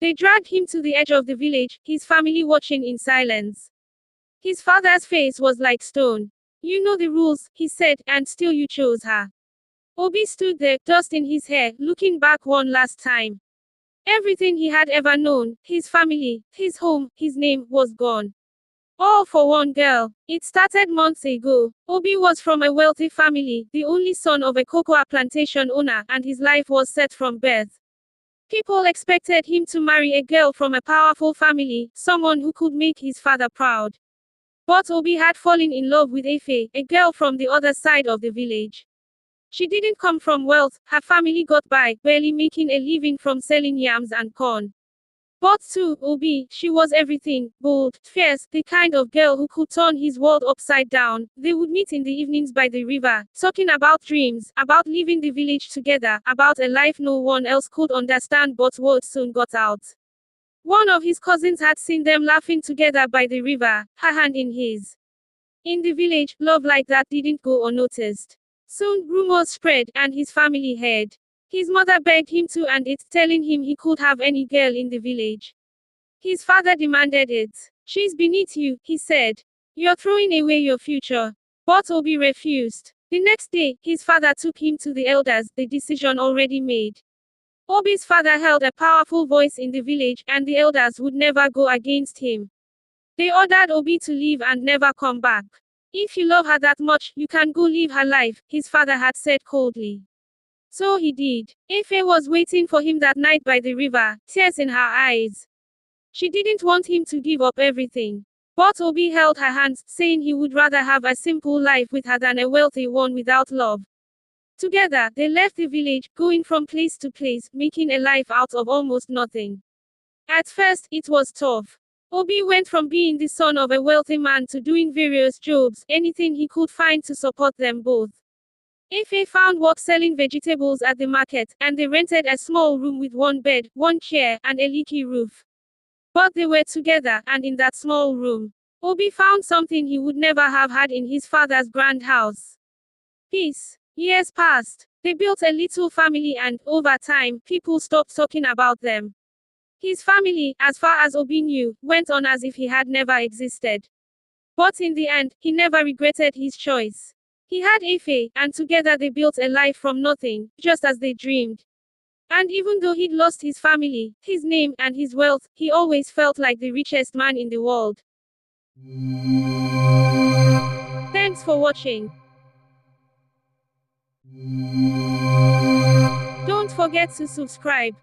They dragged him to the edge of the village, his family watching in silence. His father's face was like stone. You know the rules, he said, and still you chose her. Obi stood there, dust in his hair, looking back one last time. Everything he had ever known, his family, his home, his name, was gone. All for one girl. It started months ago. Obi was from a wealthy family, the only son of a cocoa plantation owner, and his life was set from birth. People expected him to marry a girl from a powerful family, someone who could make his father proud. But Obi had fallen in love with Efe, a girl from the other side of the village. She didn't come from wealth, her family got by, barely making a living from selling yams and corn. But to Obi, she was everything: bold, fierce, the kind of girl who could turn his world upside down. They would meet in the evenings by the river, talking about dreams, about leaving the village together, about a life no one else could understand, but word soon got out. One of his cousins had seen them laughing together by the river, her hand in his. In the village, love like that didn't go unnoticed. Soon, rumors spread, and his family heard. His mother begged him to and it, telling him he could have any girl in the village. His father demanded it. She's beneath you, he said. You're throwing away your future. But Obi refused. The next day, his father took him to the elders, the decision already made. Obi's father held a powerful voice in the village, and the elders would never go against him. They ordered Obi to leave and never come back. If you love her that much, you can go live her life, his father had said coldly. So he did. Efe was waiting for him that night by the river, tears in her eyes. She didn't want him to give up everything. But Obi held her hands, saying he would rather have a simple life with her than a wealthy one without love. Together, they left the village, going from place to place, making a life out of almost nothing. At first, it was tough. Obi went from being the son of a wealthy man to doing various jobs, anything he could find to support them both. Efe found work selling vegetables at the market, and they rented a small room with one bed, one chair, and a leaky roof. But they were together, and in that small room, Obi found something he would never have had in his father's grand house. Peace. Years passed. They built a little family and, over time, people stopped talking about them. His family, as far as Obi knew, went on as if he had never existed. But in the end, he never regretted his choice. He had Efe, and together they built a life from nothing, just as they dreamed. And even though he'd lost his family, his name, and his wealth, he always felt like the richest man in the world. Thanks for watching. Don't forget to subscribe.